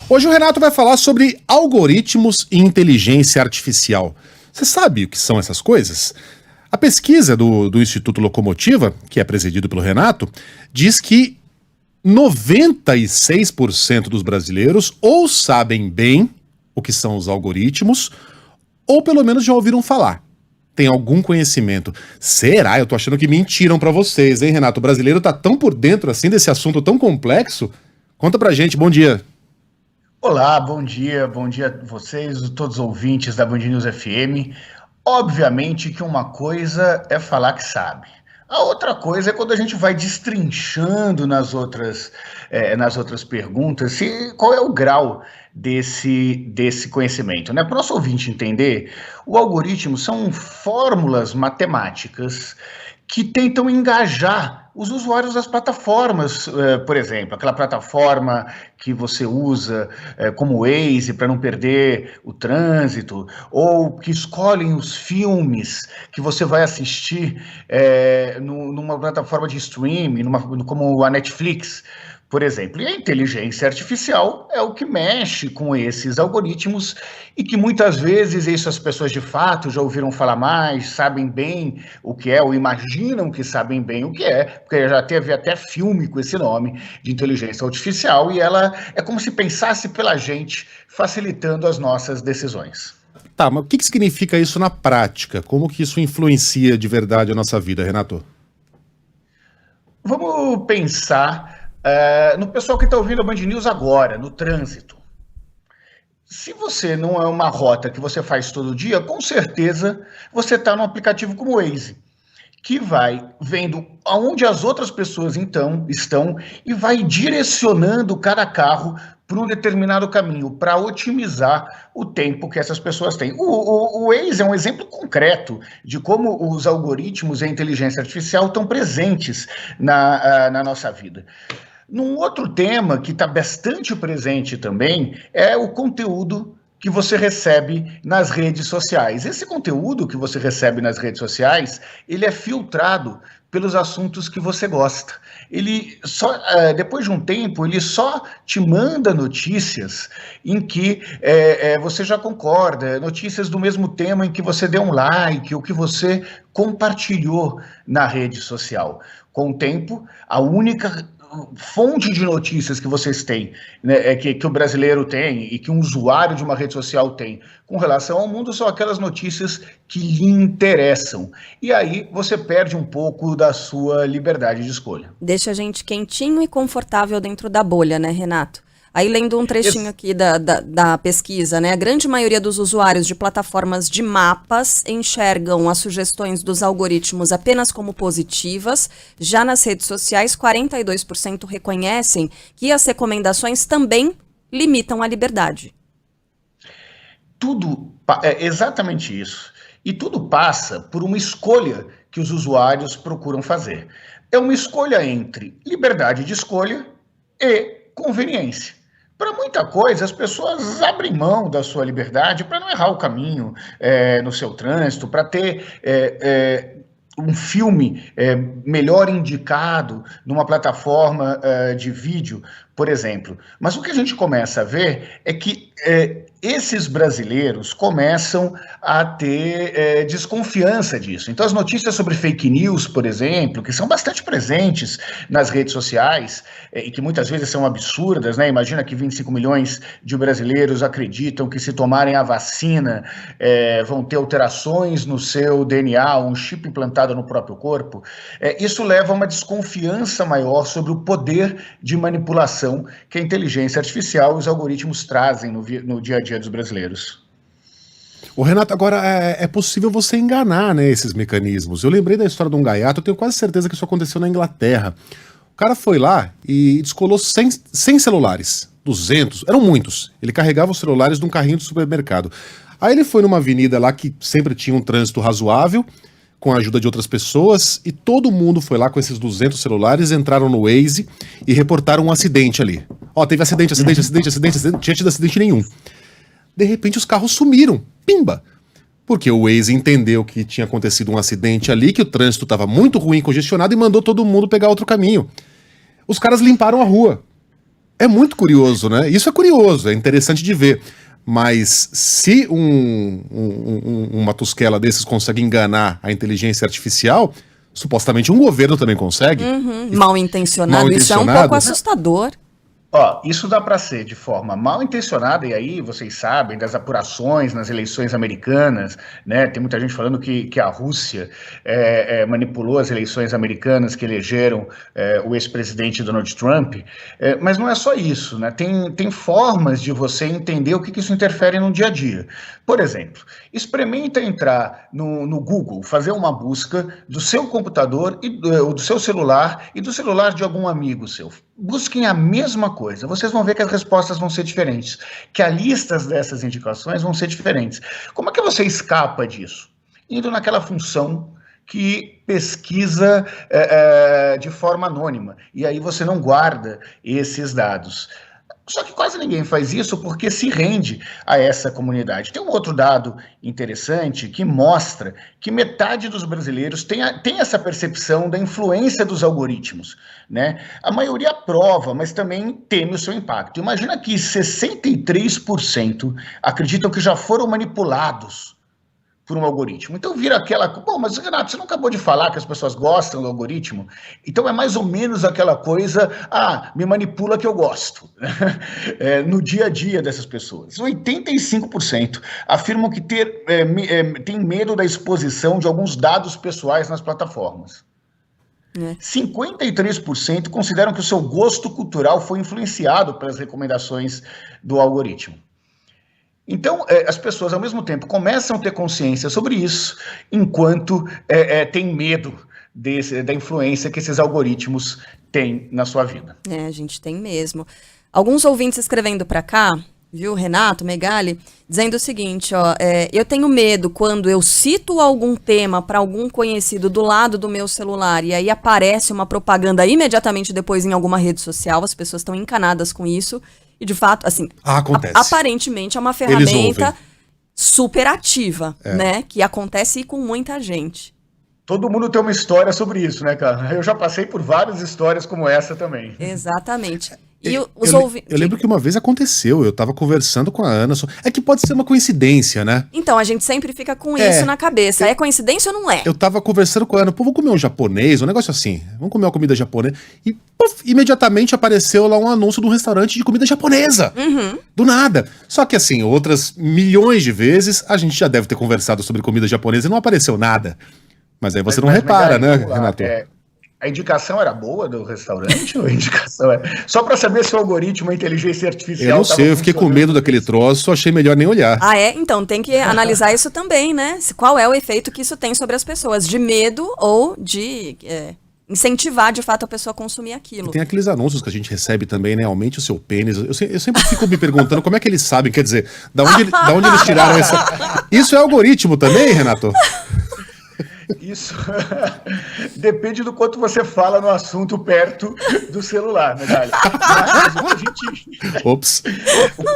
Hoje o Renato vai falar sobre algoritmos e inteligência artificial. Você sabe o que são essas coisas? A pesquisa do Instituto Locomotiva, que é presidido pelo Renato, diz que 96% dos brasileiros ou sabem bem o que são os algoritmos, ou pelo menos já ouviram falar. Tem algum conhecimento. Será? Eu tô achando que mentiram pra vocês, hein, Renato? O brasileiro tá tão por dentro assim desse assunto tão complexo? Conta pra gente, bom dia. Olá, bom dia a vocês, todos os ouvintes da Band News FM. Obviamente que uma coisa é falar que sabe. A outra coisa é quando a gente vai destrinchando nas outras perguntas qual é o grau desse conhecimento, né? Para o nosso ouvinte entender, o algoritmo são fórmulas matemáticas que tentam engajar os usuários das plataformas, por exemplo, aquela plataforma que você usa como Waze para não perder o trânsito, ou que escolhem os filmes que você vai assistir numa plataforma de streaming, como a Netflix, por exemplo. E a inteligência artificial é o que mexe com esses algoritmos e que muitas vezes isso as pessoas de fato já ouviram falar mais, sabem bem o que é, ou imaginam que sabem bem o que é, porque já teve até filme com esse nome de inteligência artificial e ela é como se pensasse pela gente, facilitando as nossas decisões. Tá, mas o que significa isso na prática? Como que isso influencia de verdade a nossa vida, Renato? Vamos pensar no pessoal que está ouvindo a Band News agora, no trânsito. Se você não é uma rota que você faz todo dia, com certeza você está num aplicativo como o Waze, que vai vendo aonde as outras pessoas então estão e vai direcionando cada carro para um determinado caminho, para otimizar o tempo que essas pessoas têm. O Waze é um exemplo concreto de como os algoritmos e a inteligência artificial estão presentes na nossa vida. Num outro tema que está bastante presente também é o conteúdo que você recebe nas redes sociais. Esse conteúdo que você recebe nas redes sociais, ele é filtrado pelos assuntos que você gosta. Ele só, depois de um tempo, ele só te manda notícias em que você já concorda, notícias do mesmo tema em que você deu um like, ou que você compartilhou na rede social. Com o tempo, a única fonte de notícias que vocês têm, né, que o brasileiro tem e que um usuário de uma rede social tem com relação ao mundo são aquelas notícias que lhe interessam. E aí você perde um pouco da sua liberdade de escolha. Deixa a gente quentinho e confortável dentro da bolha, né, Renato? Aí, lendo um trechinho aqui da pesquisa, né? A grande maioria dos usuários de plataformas de mapas enxergam as sugestões dos algoritmos apenas como positivas. Já nas redes sociais, 42% reconhecem que as recomendações também limitam a liberdade. Tudo é exatamente isso. E tudo passa por uma escolha que os usuários procuram fazer. É uma escolha entre liberdade de escolha e conveniência. Para muita coisa, as pessoas abrem mão da sua liberdade para não errar o caminho no seu trânsito, para ter um filme melhor indicado numa plataforma de vídeo, por exemplo. Mas o que a gente começa a ver é que esses brasileiros começam a ter desconfiança disso. Então, as notícias sobre fake news, por exemplo, que são bastante presentes nas redes sociais e que muitas vezes são absurdas, né? Imagina que 25 milhões de brasileiros acreditam que se tomarem a vacina vão ter alterações no seu DNA, um chip implantado no próprio corpo. Isso leva a uma desconfiança maior sobre o poder de manipulação que a inteligência artificial e os algoritmos trazem no dia a dia dos brasileiros. O Renato, agora é possível você enganar, né, esses mecanismos. Eu lembrei da história de um gaiato, eu tenho quase certeza que isso aconteceu na Inglaterra. O cara foi lá e descolou 100 celulares, 200, eram muitos. Ele carregava os celulares num carrinho de supermercado. Aí ele foi numa avenida lá que sempre tinha um trânsito razoável, com a ajuda de outras pessoas, e todo mundo foi lá com esses 200 celulares, entraram no Waze e reportaram um acidente ali. Ó, teve acidente, não tinha tido acidente nenhum. De repente os carros sumiram, pimba! Porque o Waze entendeu que tinha acontecido um acidente ali, que o trânsito estava muito ruim, congestionado, e mandou todo mundo pegar outro caminho. Os caras limparam a rua. É muito curioso, né? Isso é curioso, é interessante de ver. Mas se uma tosquela desses consegue enganar a inteligência artificial, supostamente um governo também consegue. Mal intencionado, isso é um pouco assustador. Ó, isso dá para ser de forma mal intencionada, e aí vocês sabem das apurações nas eleições americanas, né? Tem muita gente falando que a Rússia manipulou as eleições americanas que elegeram o ex-presidente Donald Trump, mas não é só isso, né? Tem formas de você entender o que isso interfere no dia a dia. Por exemplo, experimenta entrar no Google, fazer uma busca do seu computador, do seu celular e do celular de algum amigo seu. Busquem a mesma coisa, vocês vão ver que as respostas vão ser diferentes, que as listas dessas indicações vão ser diferentes. Como é que você escapa disso? Indo naquela função que pesquisa de forma anônima, e aí você não guarda esses dados. Só que quase ninguém faz isso porque se rende a essa comunidade. Tem um outro dado interessante que mostra que metade dos brasileiros tem essa percepção da influência dos algoritmos, né? A maioria aprova, mas também teme o seu impacto. Imagina que 63% acreditam que já foram manipulados por um algoritmo. Então vira aquela... Bom, mas Renato, você não acabou de falar que as pessoas gostam do algoritmo? Então é mais ou menos aquela coisa, me manipula que eu gosto. No dia a dia dessas pessoas. 85% afirmam que tem medo da exposição de alguns dados pessoais nas plataformas. 53% consideram que o seu gosto cultural foi influenciado pelas recomendações do algoritmo. Então, as pessoas, ao mesmo tempo, começam a ter consciência sobre isso, enquanto têm medo da influência que esses algoritmos têm na sua vida. A gente tem mesmo. Alguns ouvintes escrevendo para cá, viu, Renato, Megali, dizendo o seguinte, eu tenho medo quando eu cito algum tema para algum conhecido do lado do meu celular e aí aparece uma propaganda imediatamente depois em alguma rede social, as pessoas estão encanadas com isso. E, de fato, assim, aparentemente é uma ferramenta super ativa, né? Que acontece com muita gente. Todo mundo tem uma história sobre isso, né, cara? Eu já passei por várias histórias como essa também. Exatamente. Eu lembro que uma vez aconteceu, eu tava conversando com a Ana, é que pode ser uma coincidência, né? Então, a gente sempre fica com isso na cabeça. É coincidência ou não é? Eu tava conversando com a Ana, vamos comer um japonês, um negócio assim, vamos comer uma comida japonesa, e imediatamente apareceu lá um anúncio de um restaurante de comida japonesa, do nada. Só que assim, outras milhões de vezes, a gente já deve ter conversado sobre comida japonesa e não apareceu nada. Mas aí você não repara, né, Renato? A indicação era boa do restaurante ou a indicação era... Só para saber se o algoritmo, a inteligência artificial... Eu não sei, eu fiquei com medo daquele troço, achei melhor nem olhar. Então tem que analisar isso também, né? Qual é o efeito que isso tem sobre as pessoas, de medo ou de incentivar, de fato, a pessoa a consumir aquilo. E tem aqueles anúncios que a gente recebe também, né? Aumente o seu pênis. Eu sempre fico me perguntando como é que eles sabem, quer dizer, da onde eles tiraram essa... Isso é algoritmo também, Renato? Isso depende do quanto você fala no assunto perto do celular, né, Dali?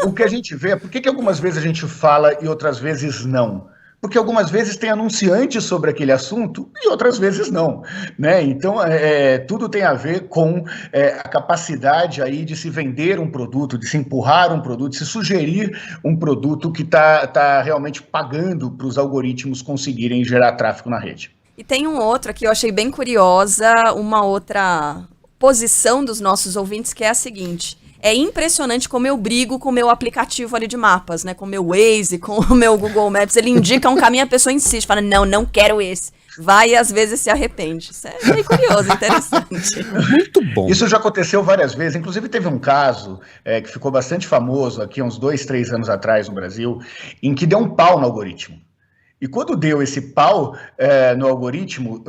O que a gente vê, por que algumas vezes a gente fala e outras vezes não? Porque algumas vezes tem anunciantes sobre aquele assunto e outras vezes não, né? Então, tudo tem a ver com a capacidade aí de se vender um produto, de se empurrar um produto, de se sugerir um produto que tá realmente pagando para os algoritmos conseguirem gerar tráfego na rede. E tem um outro aqui, eu achei bem curiosa, uma outra posição dos nossos ouvintes, que é a seguinte... É impressionante como eu brigo com o meu aplicativo ali de mapas, né? Com o meu Waze, com o meu Google Maps. Ele indica um caminho, a pessoa insiste, fala, não quero esse. Vai e às vezes se arrepende. Isso é bem curioso, interessante. Muito bom. Isso já aconteceu várias vezes. Inclusive teve um caso que ficou bastante famoso aqui há uns 2, 3 anos atrás no Brasil, em que deu um pau no algoritmo. E quando deu esse pau no algoritmo...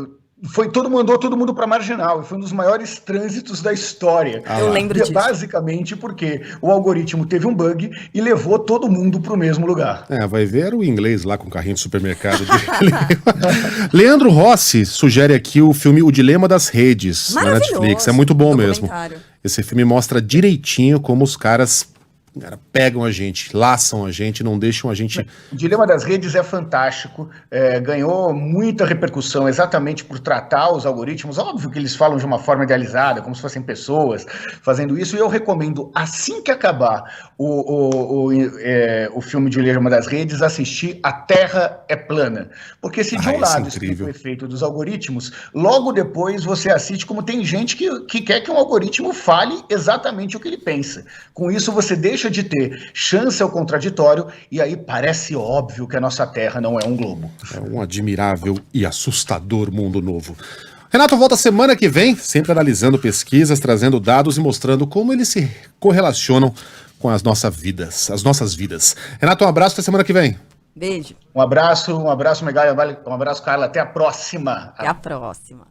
Mandou todo mundo para Marginal, e foi um dos maiores trânsitos da história. Eu lembro disso. Basicamente porque o algoritmo teve um bug e levou todo mundo para o mesmo lugar. Vai ver, era o inglês lá com o carrinho de supermercado dele. Leandro Rossi sugere aqui o filme O Dilema das Redes, na Netflix. É muito bom mesmo. Esse filme mostra direitinho como os caras cara, pegam a gente, laçam a gente, não deixam a gente... O Dilema das Redes é fantástico, ganhou muita repercussão exatamente por tratar os algoritmos. Óbvio que eles falam de uma forma idealizada, como se fossem pessoas fazendo isso, e eu recomendo, assim que acabar o filme Dilema das Redes, assistir A Terra é Plana. Porque se de um lado explica o efeito dos algoritmos, logo depois você assiste como tem gente que quer que um algoritmo fale exatamente o que ele pensa. Com isso você deixa de ter chance ao contraditório e aí parece óbvio que a nossa Terra não é um globo. É um admirável e assustador mundo novo. Renato volta semana que vem, sempre analisando pesquisas, trazendo dados e mostrando como eles se correlacionam com as nossas vidas. Renato, um abraço, até semana que vem. Beijo. Um abraço, Megali, um abraço, Carla, até a próxima. Até a próxima.